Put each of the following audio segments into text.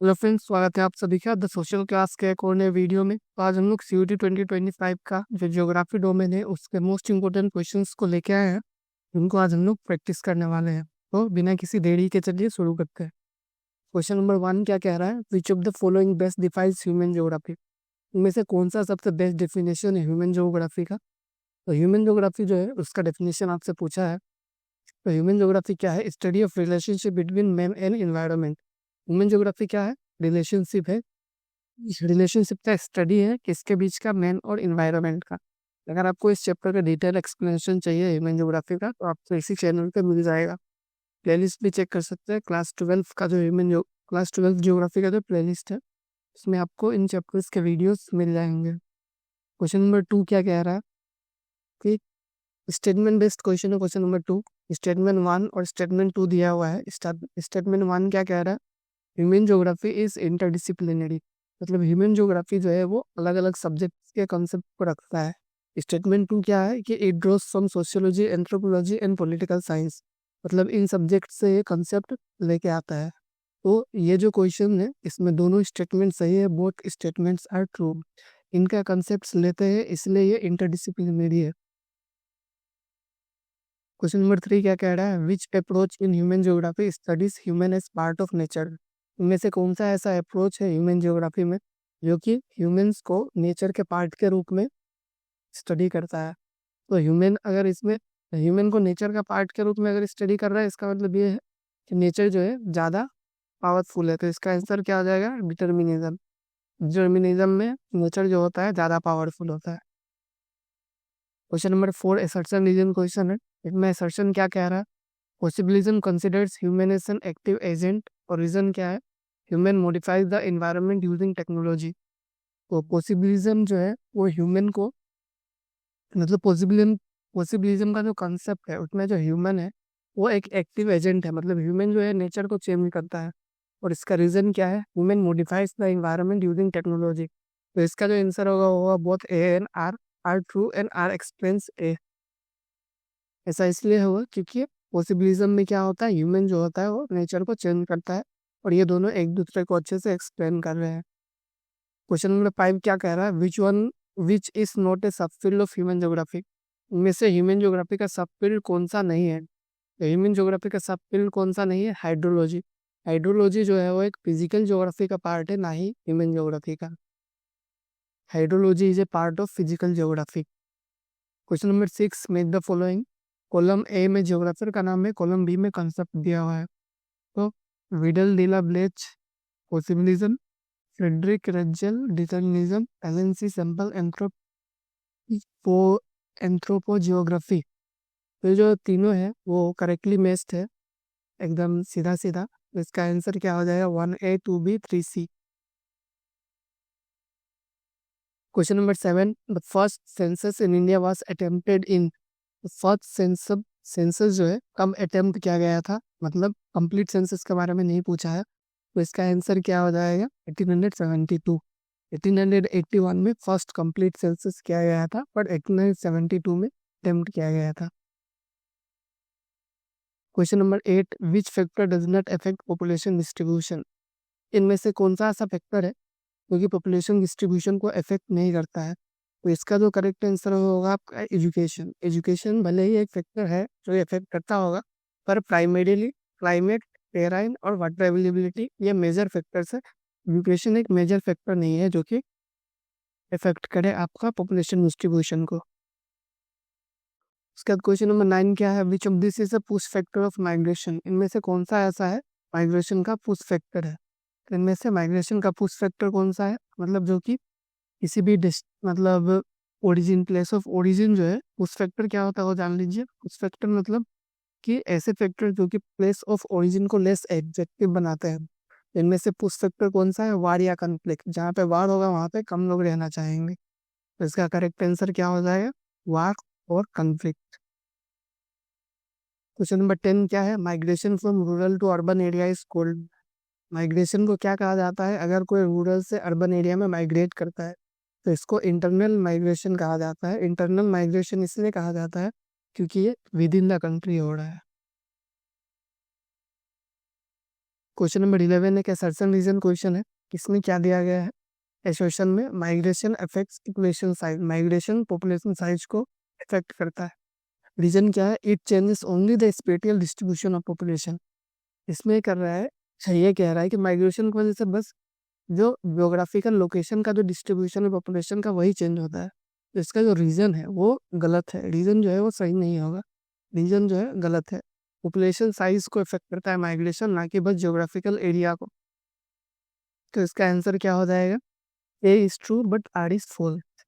Hello friends, स्वागत है आप सभी का द सोशल क्लास के एक और नए वीडियो में। तो आज हम लोग सीयूटी 2025 का जो ज्योग्राफी डोमेन है उसके मोस्ट इंपोर्टेंट क्वेश्चंस को लेके आए हैं। उनको आज हम लोग प्रैक्टिस करने वाले हैं। तो बिना किसी देरी के चलिए शुरू करते हैं। क्वेश्चन नंबर 1 क्या कह रहा है? Which of the following best defines human geography? इनमें से कौन सा सबसे बेस्ट डेफिनेशन है ह्यूमन ज्योग्राफी का? तो ह्यूमन ज्योग्राफी जो है उसका डेफिनेशन आपसे पूछा है। तो ह्यूमन ज्योग्राफी क्या है? Study of relationship between man and environment. Human geography क्या है? रिलेशनशिप है। रिलेशनशिप का स्टडी है किसके बीच का? मैन और इन्वायरमेंट का। अगर आपको इस चैप्टर का डिटेल एक्सप्लेनेशन चाहिए ह्यूमन ज्योग्राफी का तो आपको इसी चैनल पे मिल जाएगा। प्लेलिस्ट भी चेक कर सकते हैं। क्लास 12 ज्योग्राफी का जो प्लेलिस्ट है उसमें आपको इन चैप्टर्स के वीडियोस मिल जाएंगे। क्वेश्चन नंबर 2 क्या कह रहा है कि स्टेटमेंट बेस्ड क्वेश्चन है। क्वेश्चन नंबर 2 स्टेटमेंट 1 और स्टेटमेंट 2 दिया हुआ है। स्टेटमेंट 1 क्या कह रहा है? Human geography is interdisciplinary. मतलब ह्यूमन ज्योग्राफी जो है वो अलग अलग सब्जेक्ट के कॉन्सेप्ट को रखता है। स्टेटमेंट 2 क्या है कि it draws from sociology, anthropology and political science. मतलब इन सब्जेक्ट से ये कॉन्सेप्ट लेके आता है। तो ये जो क्वेश्चन है इसमें दोनों स्टेटमेंट सही है। Both statements are true. इनका कॉन्सेप्ट लेते हैं इसलिए ये इंटरडिसिप्लिनरी है। क्वेश्चन नंबर 3 क्या कह रहा है? Which approach in human geography studies human as part of nature? इनमें से कौन सा ऐसा अप्रोच है ह्यूमन ज्योग्राफी में जो कि ह्यूमंस को नेचर के पार्ट के रूप में स्टडी करता है? तो ह्यूमन को नेचर का पार्ट के रूप में अगर स्टडी कर रहा है इसका मतलब ये है कि नेचर जो है ज़्यादा पावरफुल है। तो इसका आंसर क्या हो जाएगा? डिटर्मिनिज्म। डिटर्मिनिज्म में नेचर जो होता है ज़्यादा पावरफुल होता है। Question number 4 assertion reason question है। इसमें असर्शन क्या कह रहा है? Possibilism considers human as an active agent. और रीजन क्या है? Human modifies the environment using technology. तो पॉसिबिलिज्म जो है वो ह्यूमन को मतलब पॉसिबिलिज्म का जो कंसेप्ट है उसमें जो ह्यूमन है वो एक एक्टिव एजेंट है। मतलब ह्यूमन जो है नेचर को चेंज करता है। और इसका रीजन क्या है? Human modifies the environment using technology. तो इसका जो आंसर होगा वो होगा both A and R are true and R explains A. ऐसा इसलिए हुआ क्योंकि पॉसिबिलिज्म में क्या होता है? ह्यूमन जो होता है वो नेचर को चेंज करता है और ये दोनों एक दूसरे को अच्छे से एक्सप्लेन कर रहे हैं। क्वेश्चन नंबर 5 क्या कह रहा है? विच इज नॉट ए सब फील्ड ऑफ ह्यूमन ज्योग्राफी? इनमें से ह्यूमन ज्योग्राफी का सब फील्ड कौन सा नहीं है? तो ह्यूमन ज्योग्राफी का सब फील्ड कौन सा नहीं है? हाइड्रोलॉजी। हाइड्रोलॉजी जो है वो एक फिजिकल ज्योग्राफी का पार्ट है, ना ही ह्यूमन ज्योग्राफी का। Hydrology is a part of physical geography. Question number 6 make the following. Column A में ज्योग्राफर का नाम है, कॉलम बी में कंसेप्ट दिया हुआ है। तो Vidal de la Blache possibilism, Friedrich Ratzel determinism, एलेंसी सैंपल एंथ्रोपोजियोग्राफी। तो जो तीनों है वो करेक्टली मैच्ड है, एकदम सीधा सीधा। तो इसका आंसर क्या हो जाएगा? 1A 2B 3C। Question number 7 the first census in India was attempted in. First census जो है कब अटेम्प्ट किया गया था? मतलब कंप्लीट सेंसस के बारे में नहीं पूछा है। तो इसका आंसर क्या हो जाएगा? 1872। 1881 में फर्स्ट कंप्लीट सेंसस किया गया था पर 1872 में अटेम्प्ट किया गया था। Question number 8 which factor does not affect population distribution? इनमें से कौन सा ऐसा फैक्टर है जो कि पॉपुलेशन डिस्ट्रीब्यूशन को अफेक्ट नहीं करता है? तो इसका जो करेक्ट आंसर होगा आपका एजुकेशन। एजुकेशन भले ही एक फैक्टर है जो इफेक्ट करता होगा पर प्राइमरीली क्लाइमेट, टेराइन और वाटर अवेलेबिलिटी ये मेजर फैक्टर्स है। एजुकेशन एक मेजर फैक्टर नहीं है जो कि इफेक्ट करे आपका पॉपुलेशन डिस्ट्रीब्यूशन को। उसके बाद क्वेश्चन नंबर 9 क्या है? Which of this is a push factor of migration? इनमें से कौन सा ऐसा है माइग्रेशन का पुश फैक्टर है? तो इनमें से माइग्रेशन का पुश फैक्टर कौन सा है? मतलब जो कि किसी भी मतलब ओरिजिन, प्लेस ऑफ ओरिजिन जो है उस फैक्टर क्या होता है वो जान लीजिए। उस फैक्टर मतलब कि ऐसे फैक्टर जो कि प्लेस ऑफ ओरिजिन को लेस एग्जेक्टिव बनाते हैं। इनमें से पुश फैक्टर कौन सा है? वार या कन्फ्लिक्ट। जहाँ पे वार होगा वहाँ पे कम लोग रहना चाहेंगे। तो इसका करेक्ट आंसर क्या हो जाएगा? वार और कन्फ्लिक्ट। क्वेश्चन नंबर 10 क्या है? Migration from rural to urban area is called. Migration को क्या कहा जाता है? अगर कोई रूरल से अर्बन एरिया में माइग्रेट करता है तो इसको इंटरनल माइग्रेशन कहा जाता है। इंटरनल माइग्रेशन इसलिए कहा जाता है क्योंकि ये विद इन द कंट्री हो रहा है। क्वेश्चन नंबर 11 एक असर्शन रीजन क्वेश्चन है। इसमें क्या दिया गया है? एसर्शन में migration affects population size, migration population size को इफेक्ट करता है। रीजन क्या है? It changes only the spatial distribution of population. इसमें ये कर रहा है, ये कह रहा है कि माइग्रेशन की वजह से बस जो ज्योग्राफिकल लोकेशन का जो डिस्ट्रीब्यूशन है पॉपुलेशन का वही चेंज होता है। तो इसका जो रीजन है वो गलत है, रीजन जो है वो सही नहीं होगा, रीजन जो है गलत है। पॉपुलेशन साइज को इफेक्ट करता है माइग्रेशन, ना कि बस ज्योग्राफिकल एरिया को। तो इसका आंसर क्या हो जाएगा? A is true but R is false.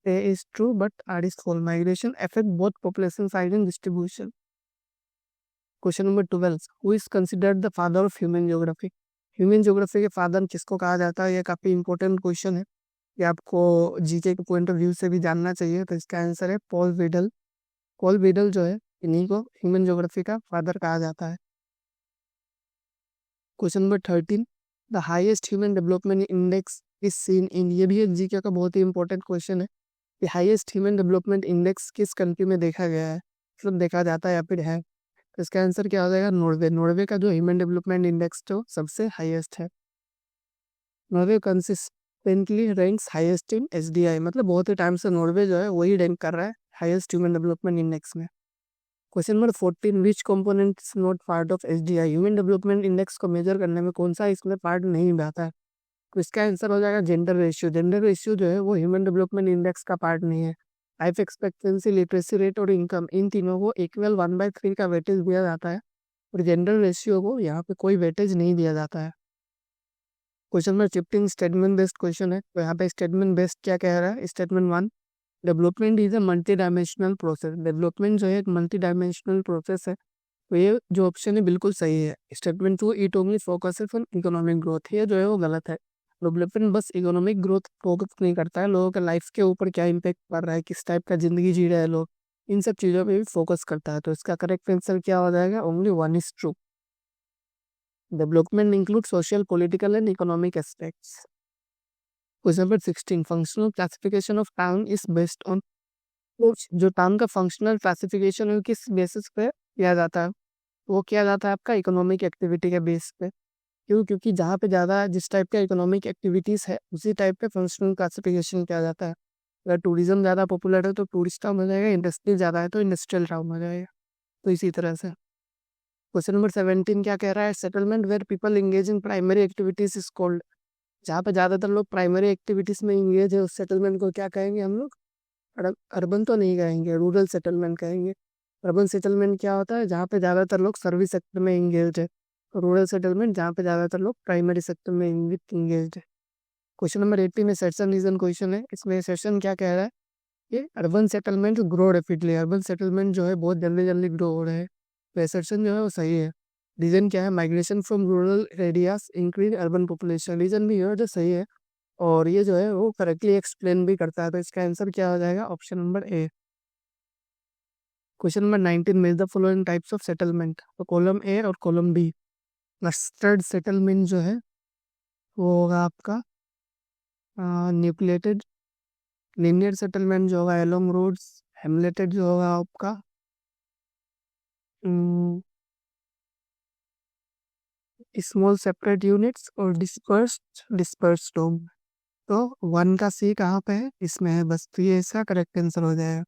A is true but R is false. Migration affect both population size and distribution. Question number 12, who is considered the father of human geography? Human geography के फादर किसको कहा जाता है? ये काफी important question है, ये आपको जीके के पॉइंट ऑफ व्यू से भी जानना चाहिए। तो इसका आंसर है पॉल वीडल। पॉल वीडल जो है, इन्हीं को ह्यूमन ज्योग्राफी का फादर कहा जाता है। Question number 13, the highest human development index is seen in. ये भी एक जीके का बहुत ही इंपॉर्टेंट क्वेश्चन है कि हाईएस्ट ह्यूमन डेवलपमेंट इंडेक्स किस कंट्री में देखा गया है, मतलब देखा जाता है या फिर है। तो इसका आंसर क्या हो जाएगा? नॉर्वे। नॉर्वे का जो ह्यूमन डेवलपमेंट इंडेक्स जो सबसे हाईएस्ट है। Norway consistently ranks highest in SDI, मतलब बहुत ही टाइम से नॉर्वे जो है वही रैंक कर रहा है हाईएस्ट ह्यूमन डेवलपमेंट इंडेक्स में। Question number 14, which component is not part of SDI? Human development index को मेजर करने में कौन सा इसमें पार्ट नहीं निभाता है? तो इसका आंसर हो जाएगा जेंडर रेशियो। जेंडर रेशियो जो है वो ह्यूमन डेवलपमेंट इंडेक्स का पार्ट नहीं है। लाइफ एक्सपेक्टेंसी, लिटरेसी रेट और इनकम, इन तीनों को इक्वल 1/3 का वेटेज दिया जाता है, और जेंडर रेशियो को यहाँ पे कोई वेटेज नहीं दिया जाता है। Question number 15 statement based question है। तो यहाँ पे स्टेटमेंट बेस्ड क्या कह रहा है? Statement 1, development is a multi dimensional process. Development जो है एक मल्टी डायमेंशनल प्रोसेस है। तो ये जो ऑप्शन है बिल्कुल सही है। Statement 2, it only focuses on economic growth, ये जो है वो गलत है। डेवलपमेंट बस इकोनॉमिक ग्रोथ फोकस नहीं करता है, लोगों के लाइफ के ऊपर क्या इम्पेक्ट पड़ रहा है, किस टाइप का जिंदगी जी रहे हैं लोग, इन सब चीज़ों पे भी फोकस करता है। तो इसका करेक्ट आंसर क्या हो जाएगा? Only 1 is true. Development include social, political and economic aspects. Question number 16, functional classification of town is based on. जो टाउन का फंक्शनल क्लासिफिकेशन है किस बेसिस पे किया जाता है? वो किया जाता है आपका इकोनॉमिक एक्टिविटी के बेस पे। क्यों? क्योंकि जहाँ पे ज़्यादा जिस टाइप का इकोनॉमिक एक्टिविटीज़ है उसी टाइप पे फंक्शनल क्लासिफिकेशन किया जाता है। अगर टूरिज्म ज़्यादा पॉपुलर है तो टूरिस्ट टाउन हो जाएगा, इंडस्ट्री ज़्यादा है तो इंडस्ट्रियल टाउन हो जाएगा। तो इसी तरह से क्वेश्चन नंबर 17 क्या कह रहा है? Settlement where people engage in primary activities is called. जहाँ पे ज़्यादातर लोग प्राइमरी एक्टिविटीज में इंगेज है उस सेटलमेंट को क्या कहेंगे हम लोग? अर्बन तो नहीं कहेंगे, रूरल सेटलमेंट कहेंगे। अर्बन सेटलमेंट क्या होता है? जहाँ पे ज़्यादातर लोग सर्विस सेक्टर में इंगेज है। रूरल सेटलमेंट जहाँ पे ज़्यादातर लोग प्राइमरी सेक्टर में इंगेज है। क्वेश्चन नंबर 18 में सेशन रीजन क्वेश्चन है। इसमें सेशन क्या कह रहा है कि urban settlement grow rapidly. Urban settlement जो है बहुत जल्दी जल्दी ग्रो हो रहे हैं। तो सेशन जो है वो सही है। रीजन क्या है? Migration from rural areas increase urban population. Reason भी है जो सही है, और ये जो है वो करेक्टली एक्सप्लेन भी करता है। तो इसका आंसर क्या हो जाएगा? Option number A. Question number 19, मेज the following types of settlement. तो कॉलम ए और कॉलम बी। क्लस्टर्ड सेटलमेंट जो है वो होगा आपका न्यूक्लिएटेड। लिनियर सेटलमेंट जो होगा एलोंग रोड्स। हेमलेटेड जो होगा आपका स्मॉल सेपरेट यूनिट्स। और डिस्पर्स्ड होम। तो 1 का सी कहाँ पे है? इसमें है बस, तो ये इसका करेक्ट आंसर हो जाएगा।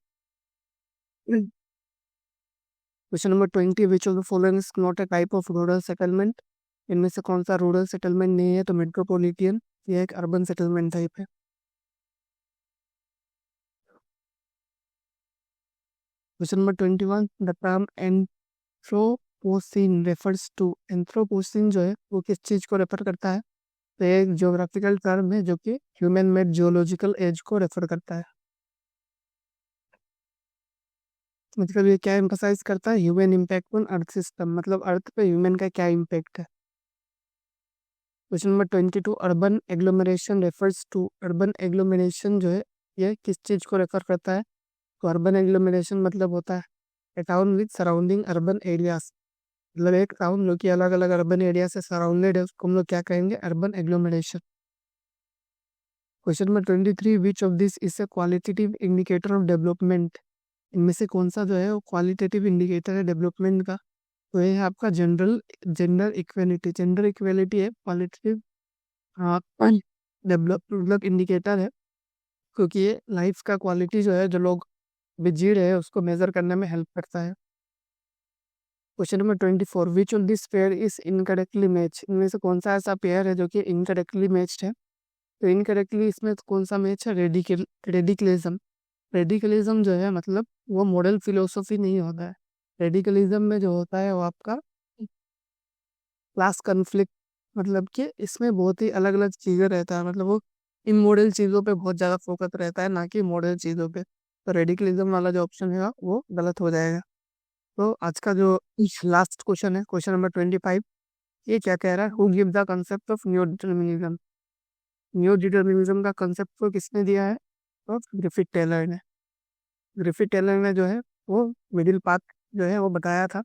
Question number 20, which of the following is not a type of rural settlement. इनमें से कौन सा रूरल सेटलमेंट नहीं है? तो मेट्रोपॉलिटन, ये एक अर्बन सेटलमेंट टाइप है। Question number 21, the term anthropocene refers to. Anthropocene जो है वो किस चीज को रेफर करता है? तो ये एक ज्योग्राफिकल टर्म है जो कि ह्यूमन मेड जियोलॉजिकल एज को रेफर करता है। मतलब ये क्या एम्फसाइज करता है? Human impact on earth system, मतलब अर्थ पे ह्यूमन का क्या इम्पैक्ट है। Question number 22, urban agglomeration refers to. Urban agglomeration जो है ये किस चीज को रेफर करता है? तो अर्बन एग्लोमरेशन मतलब होता है a town with surrounding urban areas. मतलब एक टाउन जो कि अलग अलग अर्बन एरिया से सराउंडेड है उसको हम लोग क्या कहेंगे? Urban agglomeration. Question number 23, which of this is a qualitative indicator of development. इनमें से कौन सा जो है वो क्वालिटेटिव इंडिकेटर है डेवलपमेंट का? तो ये है आपका general gender equality. Gender equality है क्वालिटेटिव डेवलप इंडिकेटर है, क्योंकि ये लाइफ का क्वालिटी जो है, जो लोग भी जी रहे हैं, उसको मेजर करने में हेल्प करता है। Question number 24, which of this pair is incorrectly match? इनमें से कौन सा ऐसा पेयर है जो कि इनकरेक्टली मैच्ड है? तो इनकरेक्टली इसमें कौन सा मैच है? रेडिकलिज्म। रेडिकलिज्म जो है मतलब वो मॉडल फिलोसफी नहीं होता है। रेडिकलिज्म में जो होता है वो आपका क्लास कन्फ्लिक्ट, मतलब कि इसमें बहुत ही अलग अलग चीज़ें रहता है, मतलब वो इमोरल चीज़ों पे बहुत ज़्यादा फोकस रहता है, ना कि मॉडल चीज़ों पे। तो रेडिकलिज्म वाला जो ऑप्शन है वो गलत हो जाएगा। तो आज का जो लास्ट क्वेश्चन है, क्वेश्चन नंबर 25, ये क्या कह रहा है? Who give the concept of new determinism? New determinism का कंसेप्ट को किसने दिया है? तो ग्रिफिथ टेलर ने। ग्रिफिथ टेलर ने जो है वो मिडिल पाथ जो है वो बताया था।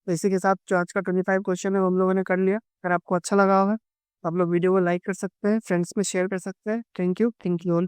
तो इसी के साथ जो आज का 25 क्वेश्चन है वो हम लोगों ने कर लिया। अगर आपको अच्छा लगा होगा तो आप लोग वीडियो को लाइक कर सकते हैं, फ्रेंड्स में शेयर कर सकते हैं। Thank you all.